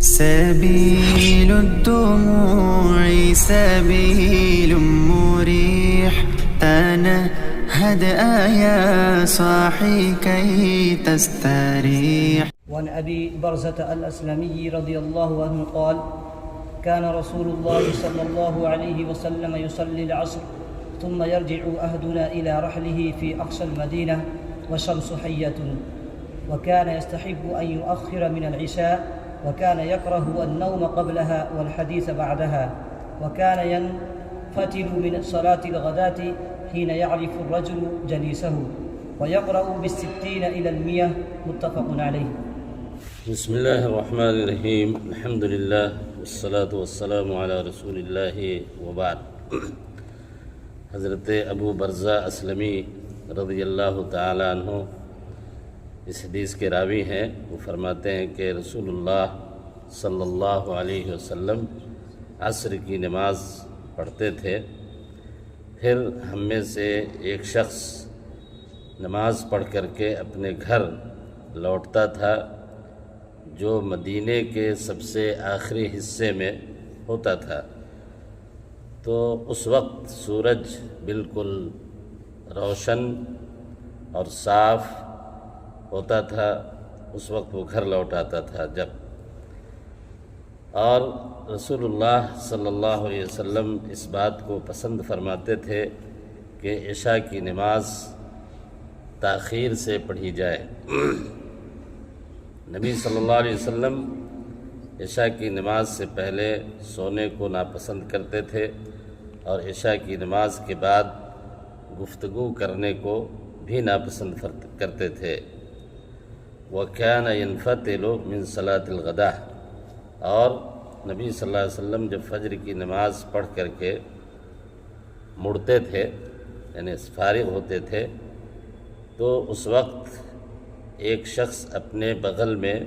سبيل الدموع سبيل مريح، تنهد يا صاحي كي تستريح. وعن أبي برزة الأسلمي رضي الله عنه قال: كان رسول الله صلى الله عليه وسلم يصلي العصر ثم يرجع أحدنا إلى رحله في أقصى المدينة والشمس حية، وكان يستحب أن يؤخر من العشاء، وكان يكره النوم قبلها والحديث بعدها، وكان ينفتل من صلاة الغداة حين يعرف الرجل جليسه، ويقرأ بالستين إلى المئة. متفق عليه. بسم الله الرحمن الرحیم، الحمد للہ والصلاة والسلام علی رسول اللہ وبعد۔ حضرت ابو برزہ اسلمی رضی اللہ تعالی عنہ اس حدیث کے راوی ہیں۔ وہ فرماتے ہیں کہ رسول اللہ صلی اللہ علیہ وسلم عصر کی نماز پڑھتے تھے، پھر ہم میں سے ایک شخص نماز پڑھ کر کے اپنے گھر لوٹتا تھا جو مدینے کے سب سے آخری حصے میں ہوتا تھا، تو اس وقت سورج بالکل روشن اور صاف ہوتا تھا، اس وقت وہ گھر لوٹ آتا تھا جب، اور رسول اللہ صلی اللہ علیہ وسلم اس بات کو پسند فرماتے تھے کہ عشاء کی نماز تاخیر سے پڑھی جائے۔ نبی صلی اللہ علیہ وسلم عشاء کی نماز سے پہلے سونے کو ناپسند کرتے تھے، اور عشاء کی نماز کے بعد گفتگو کرنے کو بھی ناپسند کرتے تھے۔ وَكَانَ يَنْفَتِلُ مِنْ صَلَاةِ الْغَدَاةِ، اور نبی صلی اللہ علیہ وسلم جب فجر کی نماز پڑھ کر کے مڑتے تھے، یعنی فارغ ہوتے تھے، تو اس وقت ایک شخص اپنے بغل میں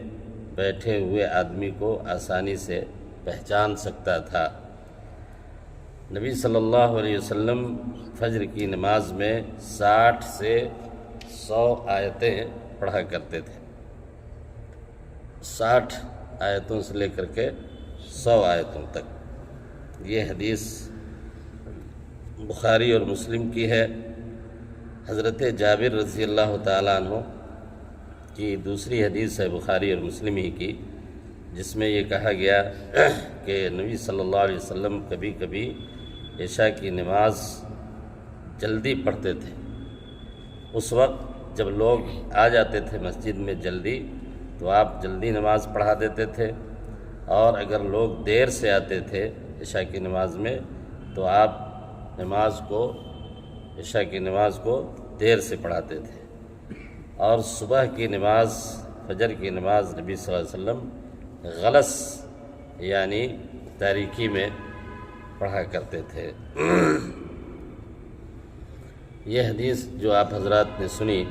بیٹھے ہوئے آدمی کو آسانی سے پہچان سکتا تھا۔ نبی صلی اللہ علیہ وسلم فجر کی نماز میں 60 سے 100 آیتیں پڑھا کرتے تھے، 60 آیتوں سے لے کر کے 100 آیتوں تک۔ یہ حدیث بخاری اور مسلم کی ہے۔ حضرت جابر رضی اللہ تعالیٰ عنہ کی دوسری حدیث ہے بخاری اور مسلم ہی کی، جس میں یہ کہا گیا کہ نبی صلی اللہ علیہ وسلم کبھی کبھی عشاء کی نماز جلدی پڑھتے تھے۔ اس وقت جب لوگ آ جاتے تھے مسجد میں جلدی، تو آپ جلدی نماز پڑھا دیتے تھے، اور اگر لوگ دیر سے آتے تھے عشاء کی نماز میں تو آپ عشاء کی نماز کو دیر سے پڑھاتے تھے، اور صبح کی نماز، فجر کی نماز نبی صلی اللہ علیہ وسلم غلس یعنی تاریکی میں پڑھا کرتے تھے۔ یہ حدیث جو آپ حضرات نے سنی،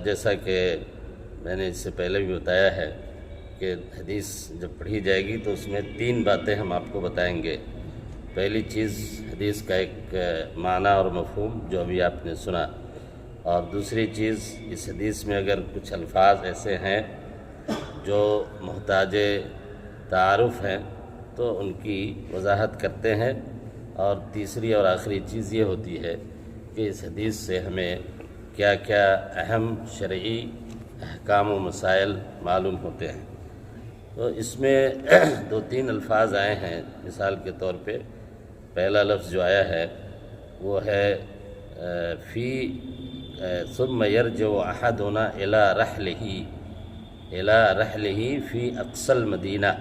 جیسا کہ میں نے اس سے پہلے بھی بتایا ہے کہ حدیث جب پڑھی جائے گی تو اس میں 3 باتیں ہم آپ کو بتائیں گے۔ پہلی چیز حدیث کا ایک معنی اور مفہوم جو ابھی آپ نے سنا، اور دوسری چیز اس حدیث میں اگر کچھ الفاظ ایسے ہیں جو محتاج تعارف ہیں تو ان کی وضاحت کرتے ہیں، اور تیسری اور آخری چیز یہ ہوتی ہے کہ اس حدیث سے ہمیں کیا کیا اہم شرعی احکام و مسائل معلوم ہوتے ہیں۔ تو اس میں 2-3 الفاظ آئے ہیں، مثال کے طور پہ پہلا لفظ جو آیا ہے وہ ہے ثم يرجع احدنا الى رحله في اقصى المدینہ۔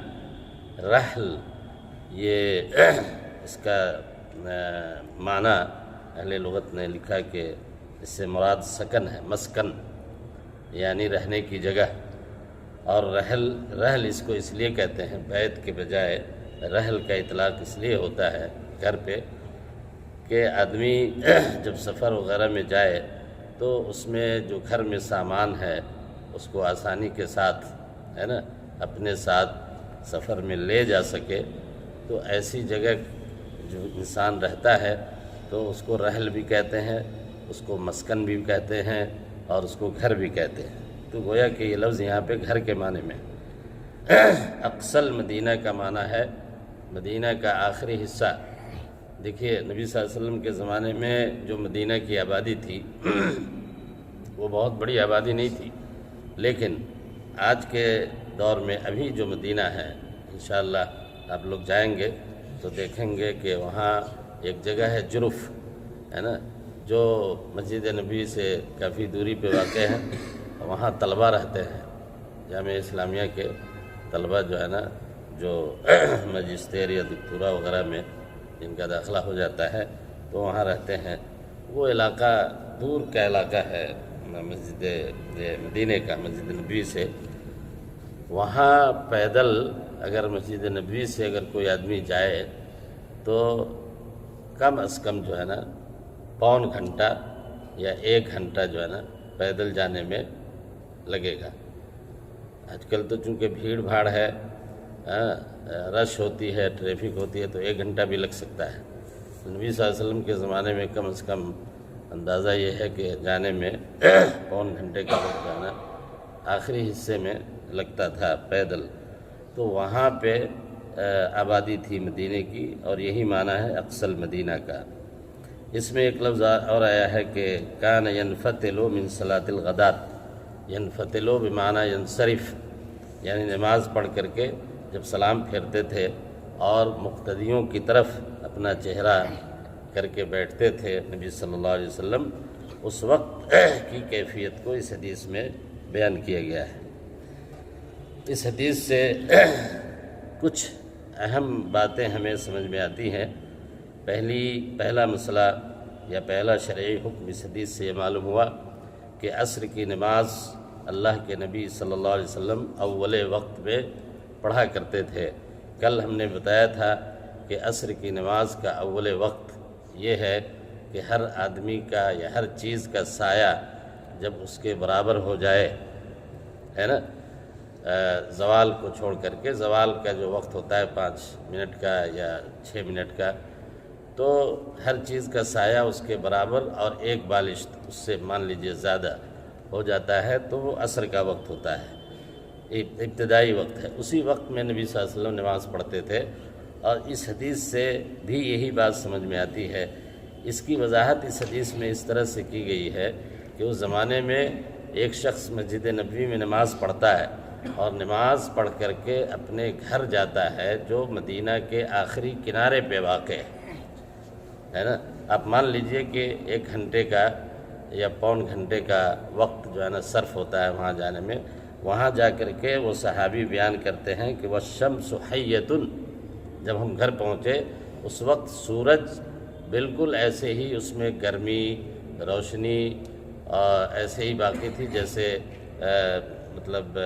رحل، یہ اس کا معنی اہل لغت نے لکھا کہ اس سے مراد سکن ہے، مسکن یعنی رہنے کی جگہ، اور رحل اس کو اس لیے کہتے ہیں، بیت کے بجائے رحل کا اطلاق اس لیے ہوتا ہے گھر پہ کہ آدمی جب سفر وغیرہ میں جائے تو اس میں جو گھر میں سامان ہے اس کو آسانی کے ساتھ ہے نا اپنے ساتھ سفر میں لے جا سکے، تو ایسی جگہ جو انسان رہتا ہے تو اس کو رحل بھی کہتے ہیں، اس کو مسکن بھی کہتے ہیں، اور اس کو گھر بھی کہتے ہیں۔ تو گویا کہ یہ لفظ یہاں پہ گھر کے معنی میں، اقصل مدینہ کا معنی ہے مدینہ کا آخری حصہ۔ دیکھیے نبی صلی اللہ علیہ وسلم کے زمانے میں جو مدینہ کی آبادی تھی وہ بہت بڑی آبادی نہیں تھی، لیکن آج کے دور میں ابھی جو مدینہ ہے انشاءاللہ آپ لوگ جائیں گے تو دیکھیں گے کہ وہاں ایک جگہ ہے جرف، ہے نا، جو مسجد نبوی سے کافی دوری پہ واقع ہے۔ وہاں طلبہ رہتے ہیں، جامعہ اسلامیہ کے طلبہ جو ہے نا، جو ماجسٹیر یا دکتورا وغیرہ میں جن کا داخلہ ہو جاتا ہے تو وہاں رہتے ہیں۔ وہ علاقہ دور کا علاقہ ہے مسجد مدینہ کا، مسجد نبوی سے۔ وہاں پیدل اگر مسجد نبوی سے اگر کوئی آدمی جائے تو کم از کم جو ہے نا پون گھنٹہ یا 1 گھنٹہ جو ہے نا پیدل جانے میں لگے گا۔ آج کل تو چونکہ بھیڑ بھاڑ ہے، رش ہوتی ہے، ٹریفک ہوتی ہے، تو 1 گھنٹہ بھی لگ سکتا ہے۔ نبی صلی اللہ علیہ وسلم کے زمانے میں کم از کم اندازہ یہ ہے کہ جانے میں پون گھنٹے کا وقت جانا آخری حصے میں لگتا تھا پیدل۔ تو وہاں پہ آبادی تھی مدینہ کی، اور یہی معنی ہے اقصل مدینہ کا۔ اس میں ایک لفظ اور آیا ہے کہ کان ینفتل من صلاۃ الغدات، ینفتل بمعنی ینصرف، یعنی نماز پڑھ کر کے جب سلام پھیرتے تھے اور مقتدیوں کی طرف اپنا چہرہ کر کے بیٹھتے تھے نبی صلی اللہ علیہ وسلم، اس وقت کی کیفیت کو اس حدیث میں بیان کیا گیا ہے۔ اس حدیث سے کچھ اہم باتیں ہمیں سمجھ میں آتی ہیں۔ پہلا مسئلہ یا پہلا شرعی حکم اس حدیث سے یہ معلوم ہوا کہ عصر کی نماز اللہ کے نبی صلی اللہ علیہ وسلم اول وقت میں پڑھا کرتے تھے۔ کل ہم نے بتایا تھا کہ عصر کی نماز کا اول وقت یہ ہے کہ ہر آدمی کا یا ہر چیز کا سایہ جب اس کے برابر ہو جائے، ہے نا، زوال کو چھوڑ کر کے، زوال کا جو وقت ہوتا ہے 5 منٹ کا یا 6 منٹ کا، تو ہر چیز کا سایہ اس کے برابر اور ایک بالشت اس سے مان لیجئے زیادہ ہو جاتا ہے تو وہ عصر کا وقت ہوتا ہے، ابتدائی وقت ہے۔ اسی وقت میں نبی صلی اللہ علیہ وسلم نماز پڑھتے تھے، اور اس حدیث سے بھی یہی بات سمجھ میں آتی ہے۔ اس کی وضاحت اس حدیث میں اس طرح سے کی گئی ہے کہ اس زمانے میں ایک شخص مسجد نبوی میں نماز پڑھتا ہے اور نماز پڑھ کر کے اپنے گھر جاتا ہے جو مدینہ کے آخری کنارے پہ واقع ہے نا۔ آپ مان لیجئے کہ 1 گھنٹے کا یا پون گھنٹے کا وقت جو ہے نا صرف ہوتا ہے وہاں جانے میں۔ وہاں جا کر کے وہ صحابی بیان کرتے ہیں کہ وَالشَّمْسُ حَيَّةٌ، جب ہم گھر پہنچے اس وقت سورج بالکل ایسے ہی اس میں گرمی، روشنی ایسے ہی باقی تھی جیسے مطلب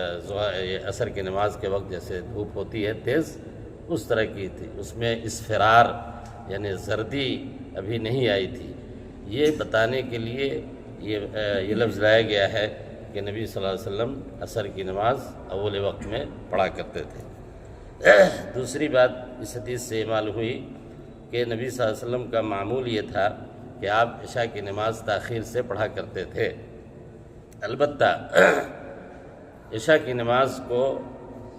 عصر کی نماز کے وقت جیسے دھوپ ہوتی ہے تیز، اس طرح کی تھی۔ اس میں اصفرار یعنی زردی ابھی نہیں آئی تھی۔ یہ بتانے کے لیے یہ لفظ لایا گیا ہے کہ نبی صلی اللہ علیہ وسلم عصر کی نماز اول وقت میں پڑھا کرتے تھے۔ دوسری بات اس حدیث سے یہ معلوم ہوئی کہ نبی صلی اللہ علیہ وسلم کا معمول یہ تھا کہ آپ عشاء کی نماز تاخیر سے پڑھا کرتے تھے۔ البتہ عشاء کی نماز کو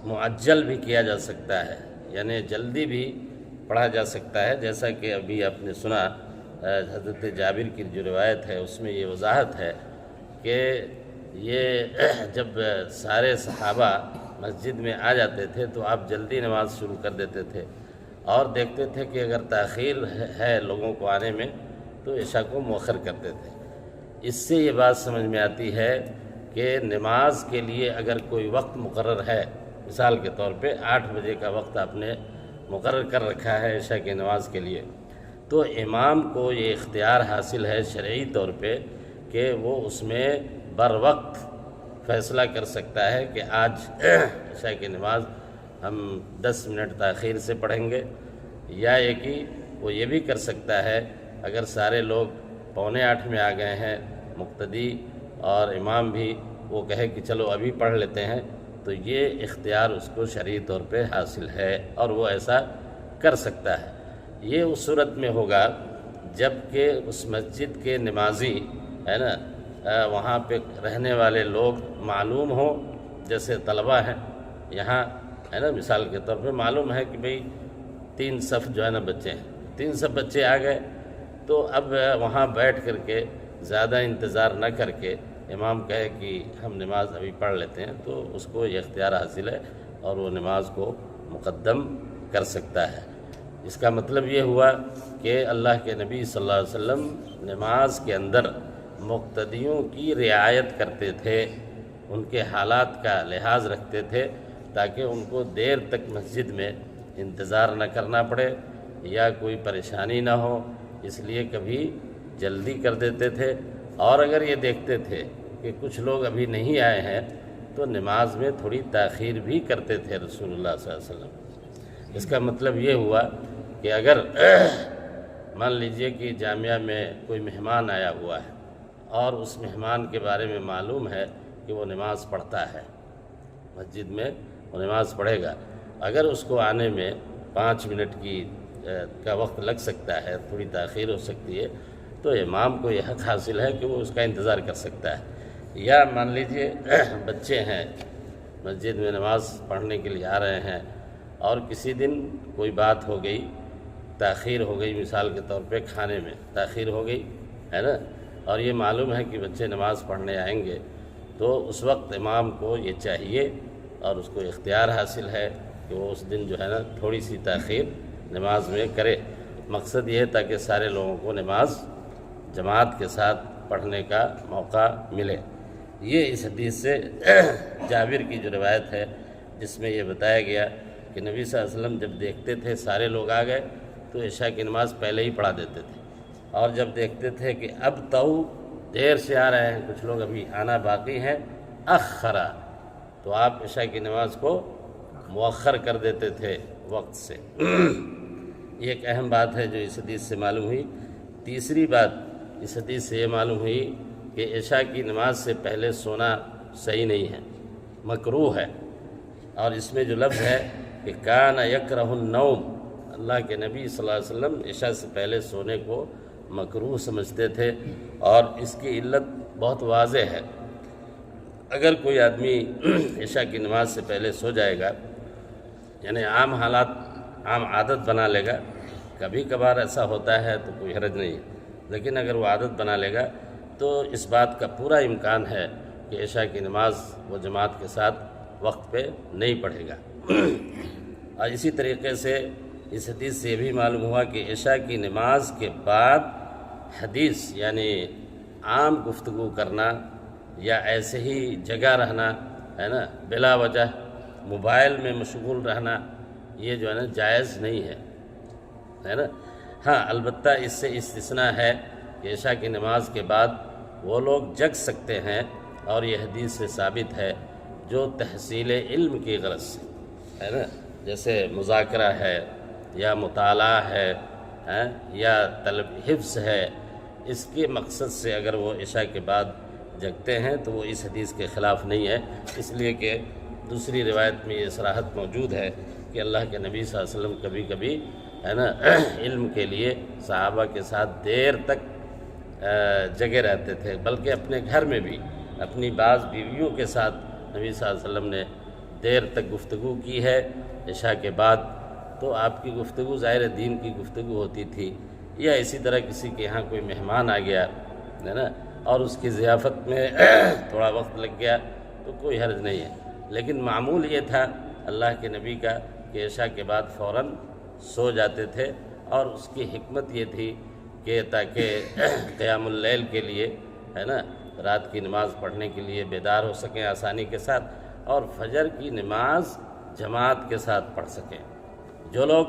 معجل بھی کیا جا سکتا ہے، یعنی جلدی بھی پڑھا جا سکتا ہے، جیسا کہ ابھی آپ نے سنا حضرت جابر کی جو روایت ہے اس میں یہ وضاحت ہے کہ یہ جب سارے صحابہ مسجد میں آ جاتے تھے تو آپ جلدی نماز شروع کر دیتے تھے، اور دیکھتے تھے کہ اگر تاخیر ہے لوگوں کو آنے میں تو عشاء کو مؤخر کرتے تھے۔ اس سے یہ بات سمجھ میں آتی ہے کہ نماز کے لیے اگر کوئی وقت مقرر ہے، مثال کے طور پہ 8 بجے کا وقت آپ نے مقرر کر رکھا ہے عشاء کی نماز کے لیے، تو امام کو یہ اختیار حاصل ہے شرعی طور پہ کہ وہ اس میں بر وقت فیصلہ کر سکتا ہے کہ آج عشاء کی نماز ہم 10 منٹ تاخیر سے پڑھیں گے، یا یہ کہ وہ یہ بھی کر سکتا ہے اگر سارے لوگ 7:45 میں آ گئے ہیں، مقتدی اور امام بھی، وہ کہے کہ چلو ابھی پڑھ لیتے ہیں، تو یہ اختیار اس کو شرعی طور پہ حاصل ہے اور وہ ایسا کر سکتا ہے۔ یہ اس صورت میں ہوگا جب کہ اس مسجد کے نمازی ہے نا وہاں پہ رہنے والے لوگ معلوم ہوں، جیسے طلبہ ہیں، یہاں ہے نا، مثال کے طور پہ معلوم ہے کہ بھئی 3 صف جو ہے نا بچے ہیں، 3 صف بچے آ گئے، تو اب وہاں بیٹھ کر کے زیادہ انتظار نہ کر کے امام کہے کہ ہم نماز ابھی پڑھ لیتے ہیں، تو اس کو یہ اختیار حاصل ہے اور وہ نماز کو مقدم کر سکتا ہے۔ اس کا مطلب یہ ہوا کہ اللہ کے نبی صلی اللہ علیہ وسلم نماز کے اندر مقتدیوں کی رعایت کرتے تھے، ان کے حالات کا لحاظ رکھتے تھے تاکہ ان کو دیر تک مسجد میں انتظار نہ کرنا پڑے یا کوئی پریشانی نہ ہو، اس لیے کبھی جلدی کر دیتے تھے، اور اگر یہ دیکھتے تھے کہ کچھ لوگ ابھی نہیں آئے ہیں تو نماز میں تھوڑی تاخیر بھی کرتے تھے رسول اللہ صلی اللہ علیہ وسلم۔ اس کا مطلب یہ ہوا کہ اگر مان لیجئے کہ جامعہ میں کوئی مہمان آیا ہوا ہے اور اس مہمان کے بارے میں معلوم ہے کہ وہ نماز پڑھتا ہے، مسجد میں وہ نماز پڑھے گا، اگر اس کو آنے میں 5 منٹ کا وقت لگ سکتا ہے، تھوڑی تاخیر ہو سکتی ہے، تو امام کو یہ حق حاصل ہے کہ وہ اس کا انتظار کر سکتا ہے۔ یا مان لیجئے بچے ہیں مسجد میں نماز پڑھنے کے لیے آ رہے ہیں اور کسی دن کوئی بات ہو گئی، تاخیر ہو گئی، مثال کے طور پہ کھانے میں تاخیر ہو گئی ہے نا، اور یہ معلوم ہے کہ بچے نماز پڑھنے آئیں گے، تو اس وقت امام کو یہ چاہیے اور اس کو اختیار حاصل ہے کہ وہ اس دن جو ہے نا تھوڑی سی تاخیر نماز میں کرے۔ مقصد یہ ہے تاکہ سارے لوگوں کو نماز جماعت کے ساتھ پڑھنے کا موقع ملے۔ یہ اس حدیث سے جابر کی جو روایت ہے جس میں یہ بتایا گیا کہ نبی صلی اللہ علیہ وسلم جب دیکھتے تھے سارے لوگ آ گئے تو عشاء کی نماز پہلے ہی پڑھا دیتے تھے، اور جب دیکھتے تھے کہ اب تو دیر سے آ رہے ہیں، کچھ لوگ ابھی آنا باقی ہیں، اخرا، تو آپ عشاء کی نماز کو مؤخر کر دیتے تھے وقت سے۔ یہ ایک اہم بات ہے جو اس حدیث سے معلوم ہوئی۔ تیسری بات اس حدیث سے یہ معلوم ہوئی کہ عشاء کی نماز سے پہلے سونا صحیح نہیں ہے، مکروہ ہے، اور اس میں جو لفظ ہے کہ کان یکرہ النوم، اللہ کے نبی صلی اللہ علیہ وسلم عشاء سے پہلے سونے کو مکروہ سمجھتے تھے، اور اس کی علت بہت واضح ہے۔ اگر کوئی آدمی عشاء کی نماز سے پہلے سو جائے گا، یعنی عام حالات، عام عادت بنا لے گا، کبھی کبھار ایسا ہوتا ہے تو کوئی حرج نہیں ہے، لیکن اگر وہ عادت بنا لے گا تو اس بات کا پورا امکان ہے کہ عشاء کی نماز وہ جماعت کے ساتھ وقت پہ نہیں پڑھے گا۔ اور اسی طریقے سے اس حدیث سے یہ بھی معلوم ہوا کہ عشاء کی نماز کے بعد حدیث یعنی عام گفتگو کرنا یا ایسے ہی جگہ رہنا ہے نا، بلا وجہ موبائل میں مشغول رہنا، یہ جو ہے نا جائز نہیں ہے نا۔ ہاں البتہ اس سے استثناء ہے کہ عشاء کی نماز کے بعد وہ لوگ جگ سکتے ہیں، اور یہ حدیث سے ثابت ہے جو تحصیل علم کی غرض سے ہے نا، جیسے مذاکرہ ہے یا مطالعہ ہے یا طلب حفظ ہے، اس کے مقصد سے اگر وہ عشاء کے بعد جگتے ہیں تو وہ اس حدیث کے خلاف نہیں ہے، اس لیے کہ دوسری روایت میں یہ صراحت موجود ہے کہ اللہ کے نبی صلی اللہ علیہ وسلم کبھی کبھی ہے نا علم کے لیے صحابہ کے ساتھ دیر تک جگے رہتے تھے، بلکہ اپنے گھر میں بھی اپنی بعض بیویوں کے ساتھ نبی صلی اللہ علیہ وسلم نے دیر تک گفتگو کی ہے عشاء کے بعد۔ تو آپ کی گفتگو ظاہر دین کی گفتگو ہوتی تھی، یا اسی طرح کسی کے یہاں کوئی مہمان آ گیا ہے نا اور اس کی ضیافت میں تھوڑا وقت لگ گیا تو کوئی حرج نہیں ہے، لیکن معمول یہ تھا اللہ کے نبی کا کہ عشاء کے بعد فوراً سو جاتے تھے، اور اس کی حکمت یہ تھی کہ تاکہ قیام اللیل کے لیے ہے نا، رات کی نماز پڑھنے کے لیے بیدار ہو سکیں آسانی کے ساتھ، اور فجر کی نماز جماعت کے ساتھ پڑھ سکیں۔ جو لوگ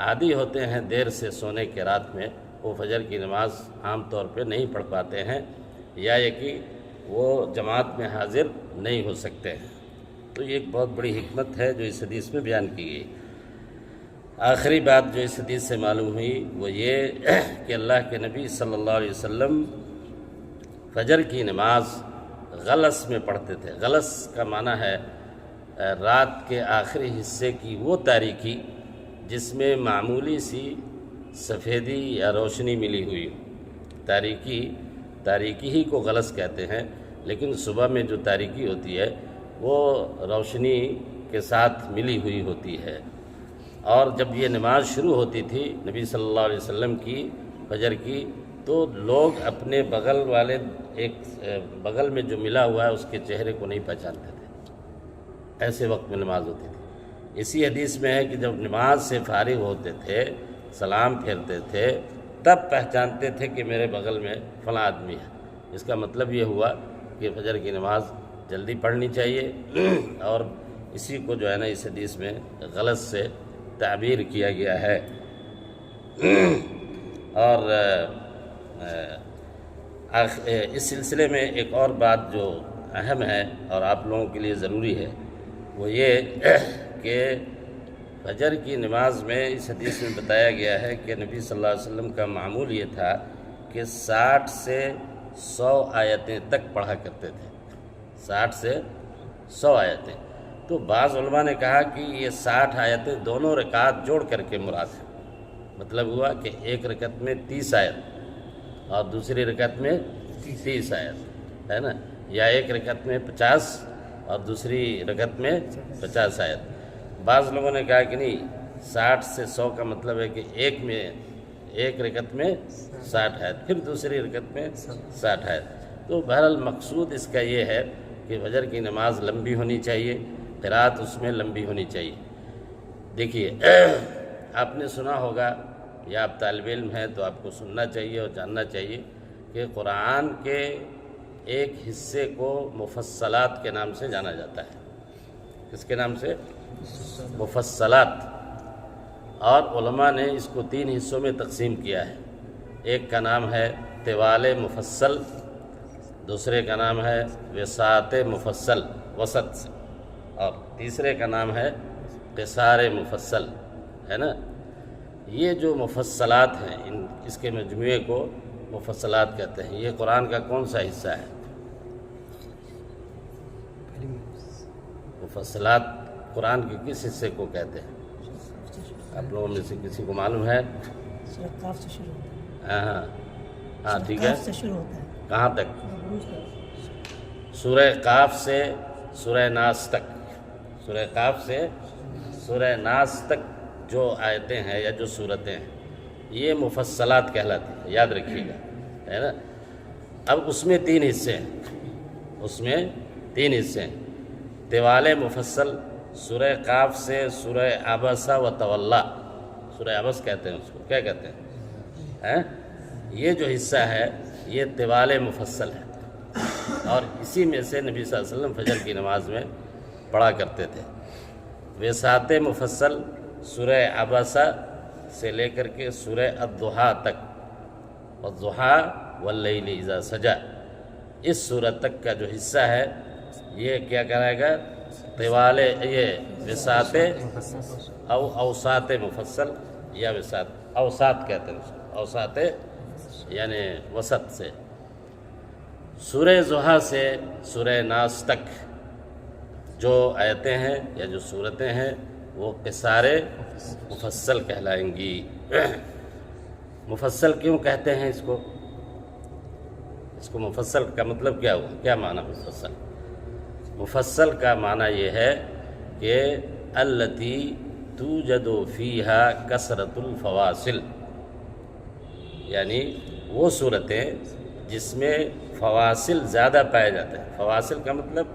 عادی ہوتے ہیں دیر سے سونے کے رات میں، وہ فجر کی نماز عام طور پہ نہیں پڑھ پاتے ہیں، یا یہ کہ وہ جماعت میں حاضر نہیں ہو سکتے ہیں۔ تو یہ ایک بہت بڑی حکمت ہے جو اس حدیث میں بیان کی گئی۔ آخری بات جو اس حدیث سے معلوم ہوئی وہ یہ کہ اللہ کے نبی صلی اللہ علیہ وسلم فجر کی نماز غلس میں پڑھتے تھے۔ غلس کا معنی ہے رات کے آخری حصے کی وہ تاریکی جس میں معمولی سی سفیدی یا روشنی ملی ہوئی ہو۔ تاریکی ہی کو غلس کہتے ہیں، لیکن صبح میں جو تاریکی ہوتی ہے وہ روشنی کے ساتھ ملی ہوئی ہوتی ہے۔ اور جب یہ نماز شروع ہوتی تھی نبی صلی اللہ علیہ وسلم کی فجر کی، تو لوگ اپنے بغل والے ایک بغل میں جو ملا ہوا ہے اس کے چہرے کو نہیں پہچانتے تھے، ایسے وقت میں نماز ہوتی تھی۔ اسی حدیث میں ہے کہ جب نماز سے فارغ ہوتے تھے، سلام پھیرتے تھے، تب پہچانتے تھے کہ میرے بغل میں فلاں آدمی ہے۔ اس کا مطلب یہ ہوا کہ فجر کی نماز جلدی پڑھنی چاہیے، اور اسی کو جو ہے نا اس حدیث میں غلط سے تعبیر کیا گیا ہے۔ اور اس سلسلے میں ایک اور بات جو اہم ہے اور آپ لوگوں کے لیے ضروری ہے، وہ یہ کہ فجر کی نماز میں اس حدیث میں بتایا گیا ہے کہ نبی صلی اللہ علیہ وسلم کا معمول یہ تھا کہ 60 سے 100 آیتیں تک پڑھا کرتے تھے، 60 سے 100 آیتیں۔ تو بعض علماء نے کہا کہ یہ 60 آیتیں دونوں رکعات جوڑ کر کے مراد ہے، مطلب ہوا کہ ایک رکعت میں 30 آیت اور دوسری رکعت میں 30 آیت ہے نا، یا ایک رکعت میں 50 اور دوسری رکعت میں 50 آیت۔ بعض لوگوں نے کہا کہ نہیں، 60 سے 100 کا مطلب ہے کہ ایک رکعت میں 60 آیت، پھر دوسری رکعت میں 60 آیت۔ تو بہرحال مقصود اس کا یہ ہے کہ فجر کی نماز لمبی ہونی چاہیے، قرات اس میں لمبی ہونی چاہیے۔ دیکھیے، آپ نے سنا ہوگا یا آپ طالب علم ہیں تو آپ کو سننا چاہیے اور جاننا چاہیے کہ قرآن کے ایک حصے کو مفصلات کے نام سے جانا جاتا ہے۔ کس کے نام سے؟ مفصلات۔ اور علماء نے اس کو 3 حصوں میں تقسیم کیا ہے۔ ایک کا نام ہے طوال مفصل، دوسرے کا نام ہے وساط مفصل وسط سے، اور تیسرے کا نام ہے قصار مفصل، ہے نا۔ یہ جو مفصلات ہیں اس کے مجموعے کو مفصلات کہتے ہیں۔ یہ قرآن کا کون سا حصہ ہے؟ مفصلات قرآن کے کس حصے کو کہتے ہیں؟ آپ لوگوں میں سے کسی کو معلوم ہے؟ ہاں ٹھیک ہے، کہاں تک؟ سورہ قاف سے سورہ ناس تک، سورہ قاف سے سورہ ناس تک جو آیتیں ہیں یا جو صورتیں ہیں یہ مفصلات کہلاتی ہیں، یاد رکھیے گا، ہے نا۔ اب اس میں 3 حصے ہیں، طوال مفصل سورہ قاف سے سورہ عبس و تولا، سورہ عبس کہتے ہیں اس کو، کیا کہتے ہیں؟ یہ جو حصہ ہے یہ طوال مفصل ہے، اور اسی میں سے نبی صلی اللہ علیہ وسلم فجر کی نماز میں پڑھا کرتے تھے۔ وساط مفصل سورہ عبسہ سے لے کر کے سورہ الضحیٰ تک، والضحیٰ واللیل اذا سجا، اس سورت تک کا جو حصہ ہے یہ کیا کرائے گا؟ طوال، یہ وساط او اوساط مفصل یا وساط، اوساط کہتے ہیں اس کو، اوساط یعنی وسط سے۔ سورہ ضحیٰ سے سورہ ناس تک جو آیتیں ہیں یا جو صورتیں ہیں وہ قصار مفصل کہلائیں گی۔ مفصل کیوں کہتے ہیں اس کو؟ مفصل کا مطلب کیا ہوا؟ کیا معنی مفصل؟ مفصل کا معنی یہ ہے کہ التی توجد فیہا کثرت الفواصل، یعنی وہ صورتیں جس میں فواصل زیادہ پائے جاتے ہیں۔ فواصل کا مطلب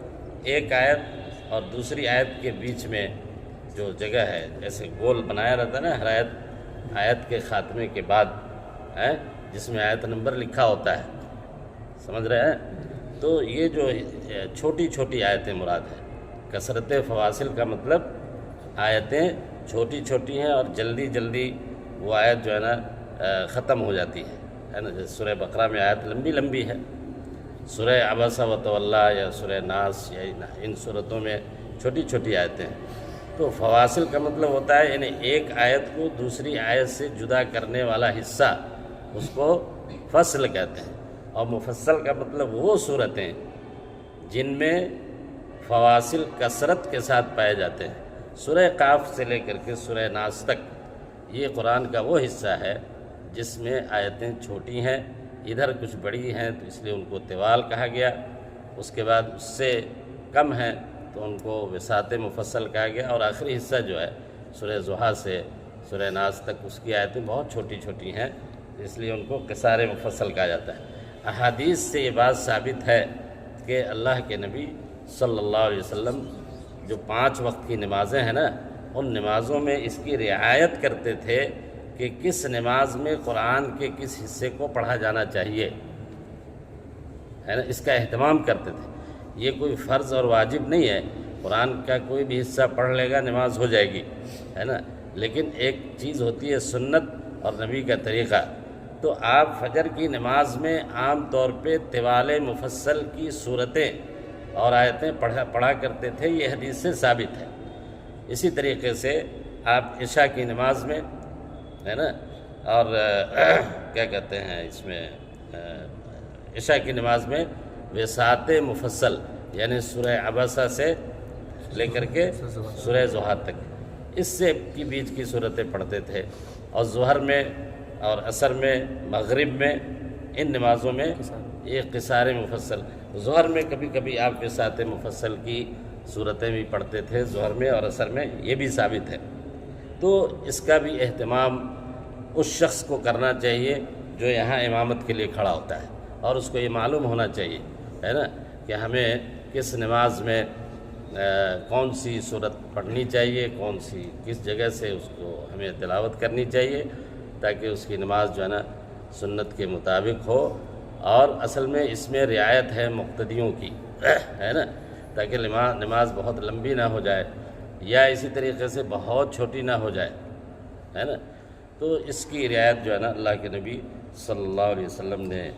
ایک آیت اور دوسری آیت کے بیچ میں جو جگہ ہے، جیسے گول بنایا رہتا ہے نا ہر آیت کے خاتمے کے بعد، جس میں آیت نمبر لکھا ہوتا ہے، سمجھ رہے ہیں؟ تو یہ جو چھوٹی چھوٹی آیتیں مراد ہے۔ کثرت فواصل کا مطلب آیتیں چھوٹی چھوٹی ہیں اور جلدی جلدی وہ آیت جو ہے نا ختم ہو جاتی ہے نا۔ جیسے سورہ بقرہ میں آیت لمبی لمبی ہے، سورہ عبس و تولا یا سورہ ناس یا ان صورتوں میں چھوٹی چھوٹی آیتیں ہیں۔ تو فواصل کا مطلب ہوتا ہے یعنی ایک آیت کو دوسری آیت سے جدا کرنے والا حصہ، اس کو فصل کہتے ہیں۔ اور مفصل کا مطلب وہ صورتیں جن میں فواصل کثرت کے ساتھ پائے جاتے ہیں۔ سورہ قاف سے لے کر کے سورہ ناس تک یہ قرآن کا وہ حصہ ہے جس میں آیتیں چھوٹی ہیں، ادھر کچھ بڑی ہیں تو اس لیے ان کو طوال کہا گیا، اس کے بعد اس سے کم ہیں تو ان کو وسعت مفصل کہا گیا، اور آخری حصہ جو ہے سورہ ضحیٰ سے سورہ ناس تک اس کی آیتیں بہت چھوٹی چھوٹی ہیں، اس لیے ان کو قصار مفصل کہا جاتا ہے۔ احادیث سے یہ بات ثابت ہے کہ اللہ کے نبی صلی اللہ علیہ وسلم جو 5 وقت کی نمازیں ہیں نا، ان نمازوں میں اس کی رعایت کرتے تھے کہ کس نماز میں قرآن کے کس حصے کو پڑھا جانا چاہیے، ہے نا، اس کا اہتمام کرتے تھے۔ یہ کوئی فرض اور واجب نہیں ہے، قرآن کا کوئی بھی حصہ پڑھ لے گا نماز ہو جائے گی، ہے نا، لیکن ایک چیز ہوتی ہے سنت اور نبی کا طریقہ۔ تو آپ فجر کی نماز میں عام طور پہ طوال مفصل کی صورتیں اور آیتیں پڑھا کرتے تھے، یہ حدیث سے ثابت ہے۔ اسی طریقے سے آپ عشاء کی نماز میں، ہے نا، اور کیا کہتے ہیں اس میں، عشاء کی نماز میں وسعت مفصل یعنی سورہ عبسہ سے لے کر کے سورہ ضحیٰ تک، اس سے کی بیچ کی صورتیں پڑھتے تھے، اور ظہر میں اور عصر میں، مغرب میں، ان نمازوں میں یہ قصار مفصل۔ ظہر میں کبھی کبھی آپ وسعت مفصل کی صورتیں بھی پڑھتے تھے ظہر میں اور عصر میں، یہ بھی ثابت ہے۔ تو اس کا بھی اہتمام اس شخص کو کرنا چاہیے جو یہاں امامت کے لیے کھڑا ہوتا ہے، اور اس کو یہ معلوم ہونا چاہیے، ہے نا، کہ ہمیں کس نماز میں کون سی صورت پڑھنی چاہیے، کون سی کس جگہ سے اس کو ہمیں تلاوت کرنی چاہیے، تاکہ اس کی نماز جو ہے نا سنت کے مطابق ہو، اور اصل میں اس میں رعایت ہے مقتدیوں کی، ہے نا، تاکہ نماز بہت لمبی نہ ہو جائے یا اسی طریقے سے بہت چھوٹی نہ ہو جائے، ہے نا۔ تو اس کی رعایت جو ہے نا اللہ کے نبی صلی اللہ علیہ وسلم نے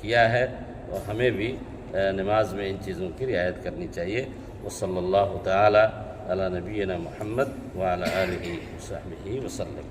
کیا ہے، اور ہمیں بھی نماز میں ان چیزوں کی رعایت کرنی چاہیے۔ وصلی اللہ تعالی علی نبینا محمد وعلی آلہ وصحبہ وسلم۔